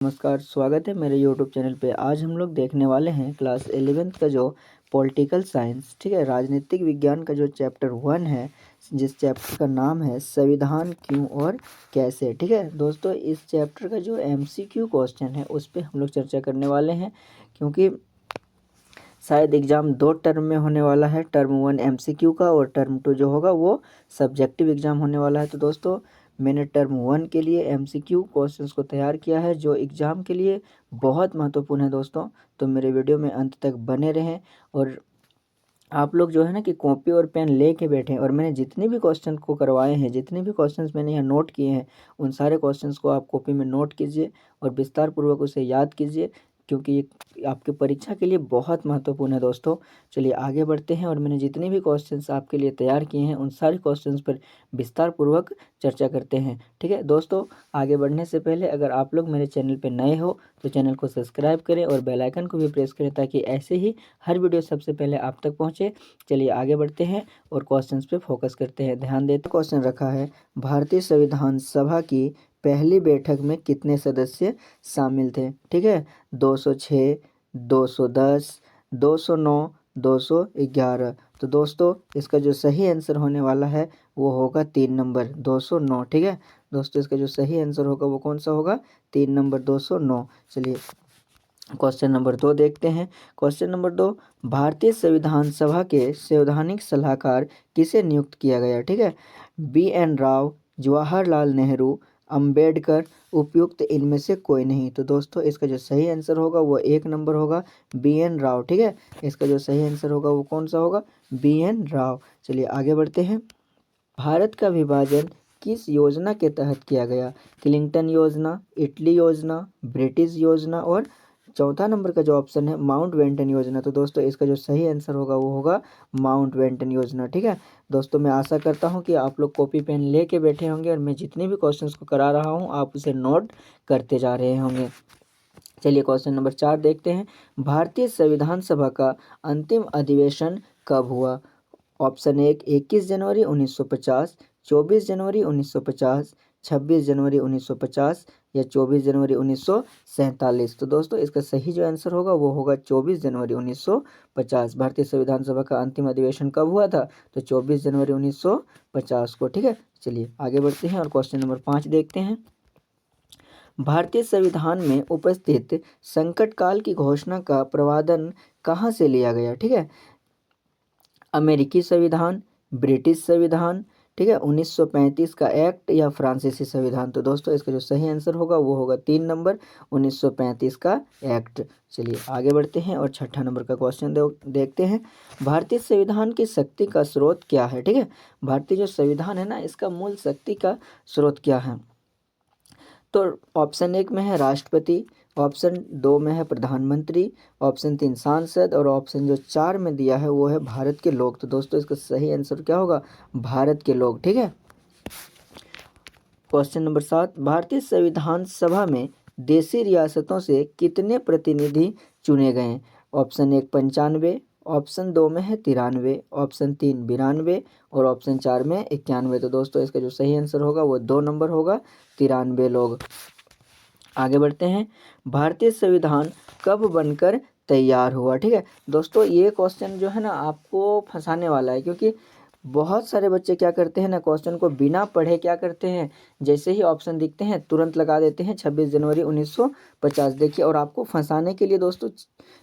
नमस्कार, स्वागत है मेरे यूट्यूब चैनल पे। आज हम लोग देखने वाले हैं क्लास 11th का जो पॉलिटिकल साइंस, ठीक है, राजनीतिक विज्ञान का जो चैप्टर 1 है, जिस चैप्टर का नाम है संविधान क्यों और कैसे। ठीक है दोस्तों, इस चैप्टर का जो MCQ क्वेश्चन है उस पर हम लोग चर्चा करने वाले हैं, क्योंकि शायद एग्ज़ाम 2 टर्म में होने वाला है। टर्म 1 MCQ का और टर्म 2 जो होगा वो सब्जेक्टिव एग्ज़ाम होने वाला है। तो दोस्तों, मैंने टर्म 1 के लिए MCQ क्वेश्चंस को तैयार किया है, जो एग्ज़ाम के लिए बहुत महत्वपूर्ण है दोस्तों। तो मेरे वीडियो में अंत तक बने रहें और आप लोग जो है ना कि कॉपी और पेन ले के बैठें, और मैंने जितने भी क्वेश्चन को करवाए हैं, जितने भी क्वेश्चंस मैंने यहाँ नोट किए हैं, उन सारे क्वेश्चंस को आप कॉपी में नोट कीजिए और विस्तार पूर्वक उसे याद कीजिए, क्योंकि ये आपके परीक्षा के लिए बहुत महत्वपूर्ण है दोस्तों। चलिए आगे बढ़ते हैं, और मैंने जितने भी क्वेश्चंस आपके लिए तैयार किए हैं उन सारे क्वेश्चंस पर विस्तार पूर्वक चर्चा करते हैं। ठीक है दोस्तों, आगे बढ़ने से पहले अगर आप लोग मेरे चैनल पर नए हो तो चैनल को सब्सक्राइब करें और बेल आइकन को भी प्रेस करें, ताकि ऐसे ही हर वीडियो सबसे पहले आप तक पहुंचे। चलिए आगे बढ़ते हैं और क्वेश्चंस पे फोकस करते हैं। ध्यान देते, क्वेश्चन रखा है, भारतीय संविधान सभा की पहली बैठक में कितने सदस्य शामिल थे। ठीक है, 206, 210, 209, 211। तो दोस्तों, इसका जो सही आंसर होने वाला है वो होगा 3 नंबर 209। ठीक है दोस्तों, इसका जो सही आंसर होगा वो कौन सा होगा? 3 नंबर 209। चलिए क्वेश्चन नंबर 2 देखते हैं। क्वेश्चन नंबर 2, भारतीय संविधान सभा के संवैधानिक सलाहकार किसे नियुक्त किया गया? ठीक है, BN राव, जवाहरलाल नेहरू, अंबेडकर, उपयुक्त इनमें से कोई नहीं। तो दोस्तों, इसका जो सही आंसर होगा वो 1 नंबर होगा BN राव। ठीक है, इसका जो सही आंसर होगा वो कौन सा होगा? BN राव। चलिए आगे बढ़ते हैं। भारत का विभाजन किस योजना के तहत किया गया? क्लिंटन योजना, इटली योजना, ब्रिटिश योजना, और चौथा नंबर का जो ऑप्शन है माउंट बेटन योजना। तो दोस्तों, इसका जो सही आंसर होगा वो होगा माउंट बेटन योजना। ठीक है दोस्तों, मैं आशा करता हूं कि आप लोग कॉपी पेन लेके बैठे होंगे और मैं जितने भी क्वेश्चंस को करा रहा हूं आप उसे नोट करते जा रहे होंगे। चलिए क्वेश्चन नंबर 4 देखते हैं। भारतीय संविधान सभा का अंतिम अधिवेशन कब हुआ? ऑप्शन 1 21 जनवरी 1950, 24 जनवरी 1950, 26 जनवरी 1950 या 24 जनवरी 1947। तो दोस्तों, इसका सही जो आंसर होगा वो होगा 24 जनवरी 1950। भारतीय संविधान सभा का अंतिम अधिवेशन कब हुआ था? तो 24 जनवरी 1950 को। ठीक है, चलिए आगे बढ़ते हैं और क्वेश्चन नंबर 5 देखते हैं। भारतीय संविधान में उपस्थित संकट काल की घोषणा का प्रावधान कहाँ से लिया गया? ठीक है, अमेरिकी संविधान, ब्रिटिश संविधान, ठीक है, 1935 का एक्ट, या फ्रांसीसी संविधान। तो दोस्तों, इसका जो सही आंसर होगा वो होगा 3 नंबर 1935 का एक्ट। चलिए आगे बढ़ते हैं और छठा नंबर का क्वेश्चन देखते हैं। भारतीय संविधान की शक्ति का स्रोत क्या है? ठीक है, भारतीय जो संविधान है ना, इसका मूल शक्ति का स्रोत क्या है? तो ऑप्शन 1 में है राष्ट्रपति, ऑप्शन 2 में है प्रधानमंत्री, ऑप्शन 3 सांसद, और ऑप्शन जो 4 में दिया है वो है भारत के लोग। तो दोस्तों, इसका सही आंसर क्या होगा? भारत के लोग। ठीक है, क्वेश्चन नंबर 7, भारतीय संविधान सभा में देशी रियासतों से कितने प्रतिनिधि चुने गए? ऑप्शन 1 95, ऑप्शन 2 में है 93, ऑप्शन 3 92 और ऑप्शन 4 में 91। तो दोस्तों, इसका जो सही आंसर होगा वो 2 नंबर होगा 93 लोग। आगे बढ़ते हैं। भारतीय संविधान कब बनकर तैयार हुआ? ठीक है दोस्तों, ये क्वेश्चन जो है ना आपको फंसाने वाला है, क्योंकि बहुत सारे बच्चे क्या करते हैं ना, क्वेश्चन को बिना पढ़े क्या करते हैं, जैसे ही ऑप्शन दिखते हैं तुरंत लगा देते हैं 26 जनवरी 1950। देखिए, और आपको फंसाने के लिए दोस्तों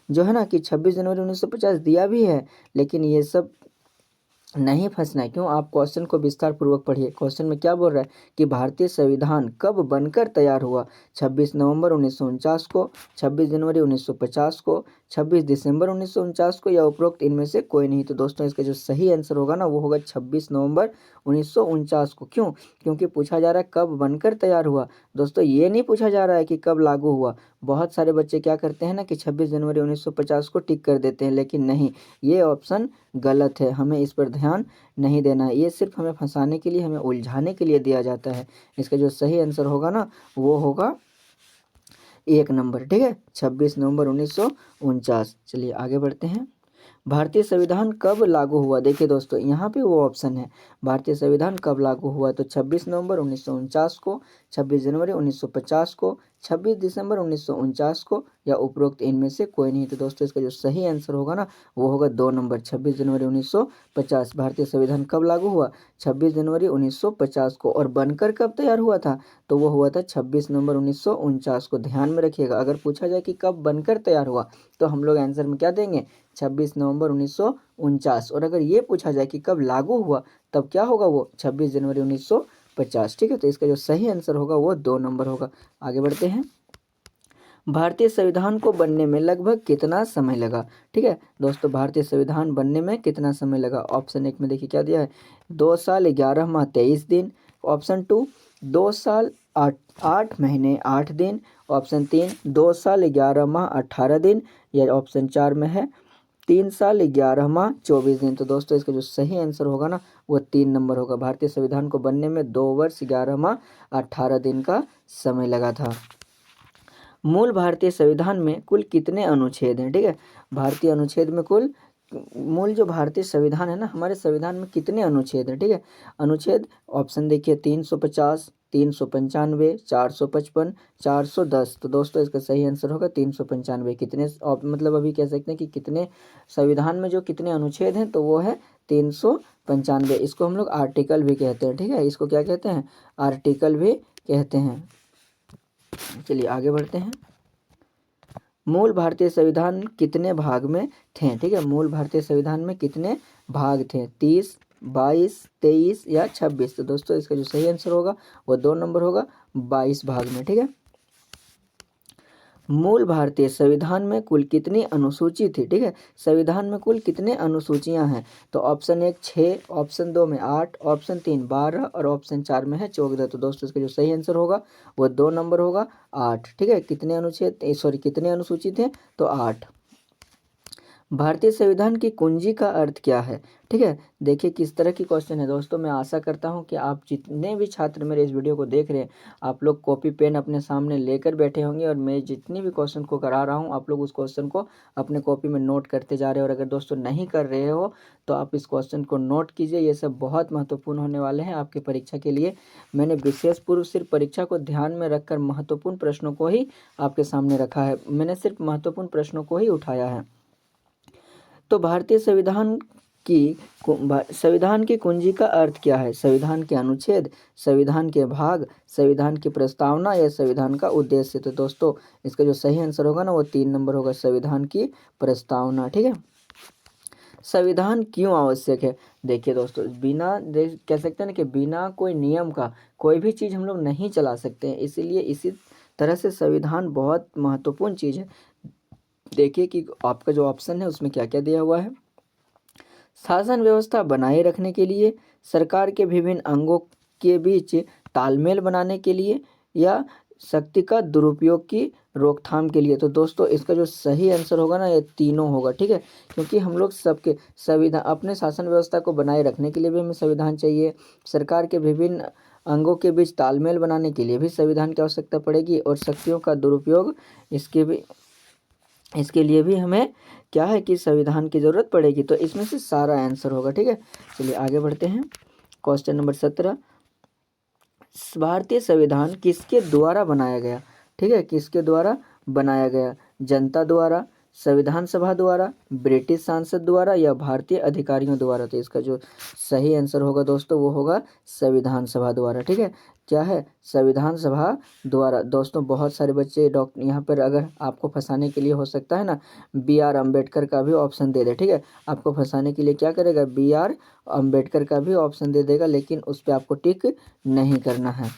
जो है ना कि 26 जनवरी 1950 दिया भी है, लेकिन ये सब नहीं फंसना है। क्यों? आप क्वेश्चन को विस्तार पूर्वक पढ़िए। क्वेश्चन में क्या बोल रहा है कि भारतीय संविधान कब बनकर तैयार हुआ? 26 नवंबर 1949 को, 26 जनवरी 1950 को, 26 दिसंबर 1949 को, या उपरोक्त इनमें से कोई नहीं। तो दोस्तों, इसका जो सही आंसर होगा ना वो होगा 26 नवंबर 1949 को। क्यों? क्योंकि पूछा जा रहा है कब बनकर तैयार हुआ। दोस्तों, ये नहीं पूछा जा रहा है कि कब लागू हुआ। बहुत सारे बच्चे क्या करते हैं ना कि 26 जनवरी 1950 को टिक कर देते हैं, लेकिन नहीं, ये ऑप्शन गलत है। हमें इस पर ध्यान नहीं देना है। ये सिर्फ हमें फंसाने के लिए, हमें उलझाने के लिए दिया जाता है। इसका जो सही आंसर होगा ना वो होगा 1 नंबर। ठीक है, 26 नवंबर 1949। चलिए आगे बढ़ते हैं। भारतीय संविधान कब लागू हुआ? देखिए दोस्तों, यहाँ पे वो ऑप्शन है, भारतीय संविधान कब लागू हुआ? तो 26 नवंबर 1949 को, 26 जनवरी 1950 को, 26 दिसंबर 1949 को, या उपरोक्त इनमें से कोई नहीं। तो दोस्तों इसका जो सही आंसर होगा ना वो होगा 2 नंबर, 26 जनवरी 1950। भारतीय संविधान कब लागू हुआ? 26 जनवरी 1950 को। और बनकर कब तैयार हुआ था? तो वो हुआ था 26 नवंबर 1949 को। ध्यान में रखिएगा, अगर पूछा जाए कि कब बनकर तैयार हुआ तो हम लोग आंसर में क्या देंगे? 26 नवंबर 1949। और अगर ये पूछा जाए कि कब लागू हुआ तब क्या होगा? वो 26 जनवरी 1950। ठीक है, तो इसका जो सही आंसर होगा वो 2 नंबर होगा। आगे बढ़ते हैं। भारतीय संविधान को बनने में लगभग कितना समय लगा? ठीक है दोस्तों, भारतीय संविधान बनने में कितना समय लगा? ऑप्शन 1 में देखिए क्या दिया है, 2 साल 11 माह 23 दिन। ऑप्शन 2, 2 साल 8 महीने 8 दिन। ऑप्शन 3, 2 साल 11 माह 18 दिन। या ऑप्शन 4 में है 3 साल 11 माह 24 दिन। तो दोस्तों इसका जो सही आंसर होगा ना वो 3 नंबर होगा। भारतीय संविधान को बनने में 2 वर्ष 11 माह 18 दिन का समय लगा था। मूल भारतीय संविधान में कुल कितने अनुच्छेद हैं? ठीक है, भारतीय अनुच्छेद में कुल मूल जो भारतीय संविधान है ना, हमारे संविधान में कितने अनुच्छेद हैं? ठीक है, अनुच्छेद ऑप्शन देखिए 350, 395, 455, 410। तो दोस्तों इसका सही आंसर होगा 395। कितने मतलब अभी कह सकते हैं कि कितने संविधान में जो कितने अनुच्छेद हैं, तो वो है 395। इसको हम लोग आर्टिकल भी कहते हैं। ठीक है, इसको क्या कहते हैं? आर्टिकल भी कहते हैं। चलिए आगे बढ़ते हैं। मूल भारतीय संविधान कितने भाग में थे? ठीक है, मूल भारतीय संविधान में कितने भाग थे? 30, 22, 23 या 26। तो दोस्तों इसका जो सही आंसर होगा वो 2 नंबर होगा, 22 भाग में। ठीक है, मूल भारतीय संविधान में कुल कितनी अनुसूची थी? ठीक है, संविधान में कुल कितने अनुसूचियां हैं? तो ऑप्शन 1 6, ऑप्शन 2 में 8, ऑप्शन 3 12 और ऑप्शन 4 में है 14। तो दोस्तों इसका जो सही आंसर होगा वो 2 नंबर होगा, 8। ठीक है, कितने अनुच्छेद कितने अनुसूची थे? तो 8। भारतीय संविधान की कुंजी का अर्थ क्या है? ठीक है, देखिए किस तरह की क्वेश्चन है दोस्तों। मैं आशा करता हूं कि आप जितने भी छात्र मेरे इस वीडियो को देख रहे हैं, आप लोग कॉपी पेन अपने सामने लेकर बैठे होंगे और मैं जितनी भी क्वेश्चन को करा रहा हूं आप लोग उस क्वेश्चन को अपने कॉपी में नोट करते जा रहे हैं। और अगर दोस्तों नहीं कर रहे हो तो आप इस क्वेश्चन को नोट कीजिए, ये सब बहुत महत्वपूर्ण होने वाले हैं आपकी परीक्षा के लिए। मैंने विशेष पूर्व सिर्फ परीक्षा को ध्यान में रखकर महत्वपूर्ण प्रश्नों को ही आपके सामने रखा है। मैंने सिर्फ महत्वपूर्ण प्रश्नों को ही उठाया है। तो भारतीय संविधान की कुंजी का अर्थ क्या है? संविधान के अनुच्छेद, संविधान के भाग, संविधान की प्रस्तावना या संविधान का उद्देश्य? तो दोस्तों इसका जो सही आंसर होगा ना वो 3 नंबर होगा, संविधान की प्रस्तावना। ठीक है, संविधान क्यों आवश्यक है? देखिए दोस्तों, कह सकते हैं ना कि बिना कोई नियम का कोई भी चीज़ हम लोग नहीं चला सकते हैं, इसीलिए इसी तरह से संविधान बहुत महत्वपूर्ण चीज़ है। देखिए कि आपका जो ऑप्शन है उसमें क्या क्या दिया हुआ है। शासन व्यवस्था बनाए रखने के लिए, सरकार के विभिन्न अंगों के बीच तालमेल बनाने के लिए, या शक्ति का दुरुपयोग की रोकथाम के लिए। तो दोस्तों इसका जो सही आंसर होगा ना ये तीनों होगा। ठीक है, क्योंकि हम लोग सबके संविधान अपने शासन व्यवस्था को बनाए रखने के लिए भी हमें संविधान चाहिए, सरकार के विभिन्न अंगों के बीच तालमेल बनाने के लिए भी संविधान की आवश्यकता पड़ेगी, और शक्तियों का दुरुपयोग इसके लिए भी हमें क्या है कि संविधान की ज़रूरत पड़ेगी। तो इसमें से सारा आंसर होगा। ठीक है, चलिए आगे बढ़ते हैं। क्वेश्चन नंबर 17, भारतीय संविधान किसके द्वारा बनाया गया? ठीक है, किसके द्वारा बनाया गया? जनता द्वारा, संविधान सभा द्वारा, ब्रिटिश सांसद द्वारा, या भारतीय अधिकारियों द्वारा? तो इसका जो सही आंसर होगा दोस्तों वो होगा संविधान सभा द्वारा। ठीक है, क्या है? संविधान सभा द्वारा। दोस्तों बहुत सारे बच्चे यहाँ पर अगर आपको फंसाने के लिए हो सकता है ना BR अम्बेडकर का भी ऑप्शन दे दे। ठीक है, आपको फंसाने के लिए क्या करेगा? BR अम्बेडकर का भी ऑप्शन दे देगा, लेकिन उस पर आपको टिक नहीं करना है।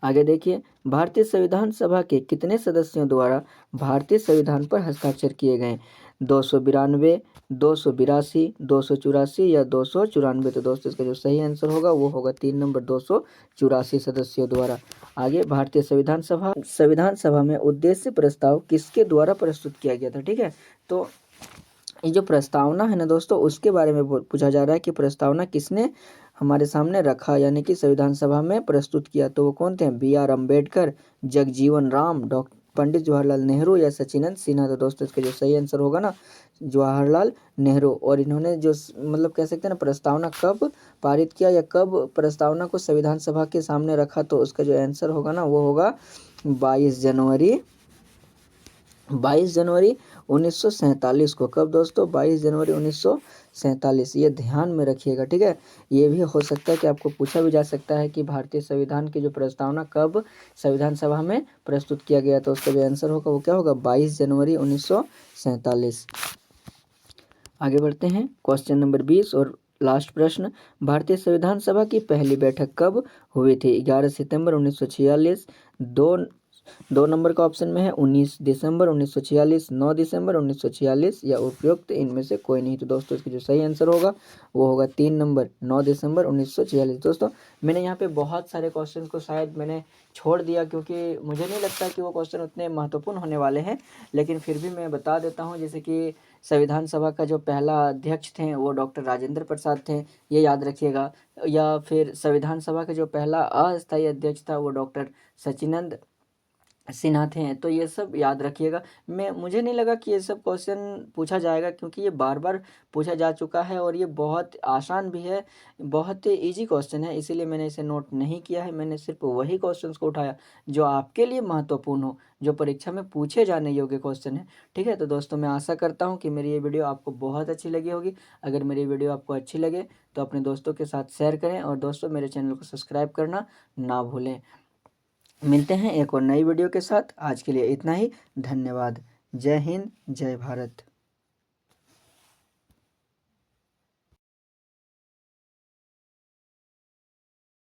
आगे देखिए, भारतीय संविधान सभा के कितने सदस्यों द्वारा भारतीय संविधान पर हस्ताक्षर किए गए? 292, 282, 284 या 294? तो दोस्तों इसका जो सही आंसर होगा वो होगा 3 नंबर, 284 सदस्यों द्वारा। आगे, भारतीय संविधान सभा में उद्देश्य प्रस्ताव किसके द्वारा प्रस्तुत किया गया था? ठीक है, तो ये जो प्रस्तावना है ना दोस्तों उसके बारे में पूछा जा रहा है कि प्रस्तावना किसने हमारे सामने रखा, यानी कि संविधान सभा में प्रस्तुत किया। तो वो कौन थे? BR अम्बेडकर, जगजीवन राम, डॉक्टर पंडित जवाहरलाल नेहरू या सचिनंद सिन्हा? तो दोस्तों इसका जो सही आंसर होगा ना जवाहरलाल नेहरू। और इन्होंने जो मतलब कह सकते हैं ना प्रस्तावना कब पारित किया या कब प्रस्तावना को संविधान सभा के सामने रखा, तो उसका जो आंसर होगा ना वो होगा 22 जनवरी 1947 को। कब दोस्तों? 22 जनवरी 1947। ये ध्यान में रखिएगा, ठीक है। ये भी हो सकता है कि आपको पूछा भी जा सकता है कि भारतीय संविधान की जो प्रस्तावना कब संविधान सभा में प्रस्तुत किया गया, तो उसका जो आंसर होगा वो क्या होगा? 22 जनवरी 1947। आगे बढ़ते हैं, क्वेश्चन नंबर 20 और लास्ट प्रश्न। भारतीय संविधान सभा की पहली बैठक कब हुई थी? 11 सितंबर 1946, दो नंबर का ऑप्शन में है 19 दिसंबर 1946, 9 दिसंबर 1946 या उपयुक्त इनमें से कोई नहीं। तो दोस्तों इसका जो सही आंसर होगा वो होगा 3 नंबर, 9 दिसंबर 1946। दोस्तों मैंने यहाँ पे बहुत सारे क्वेश्चन को शायद मैंने छोड़ दिया, क्योंकि मुझे नहीं लगता कि वो क्वेश्चन उतने महत्वपूर्ण होने वाले हैं, लेकिन फिर भी मैं बता देता हूँ। जैसे कि संविधान सभा का जो पहला अध्यक्ष थे वो डॉक्टर राजेंद्र प्रसाद थे, ये याद रखिएगा। या फिर संविधान सभा का जो पहला अस्थायी अध्यक्ष था वो डॉक्टर सचिनंद सिन्हा थे। तो ये सब याद रखिएगा। मुझे नहीं लगा कि ये सब क्वेश्चन पूछा जाएगा, क्योंकि ये बार बार पूछा जा चुका है और ये बहुत आसान भी है, बहुत इजी क्वेश्चन है, इसीलिए मैंने इसे नोट नहीं किया है। मैंने सिर्फ वही क्वेश्चंस को उठाया जो आपके लिए महत्वपूर्ण हो, जो परीक्षा में पूछे जाने योग्य क्वेश्चन है, ठीक है। तो दोस्तों मैं आशा करता हूँ कि मेरी ये वीडियो आपको बहुत अच्छी लगी होगी। अगर मेरी वीडियो आपको अच्छी लगे तो अपने दोस्तों के साथ शेयर करें, और दोस्तों मेरे चैनल को सब्सक्राइब करना ना भूलें। मिलते हैं एक और नई वीडियो के साथ। आज के लिए इतना ही। धन्यवाद। जय हिंद, जय भारत।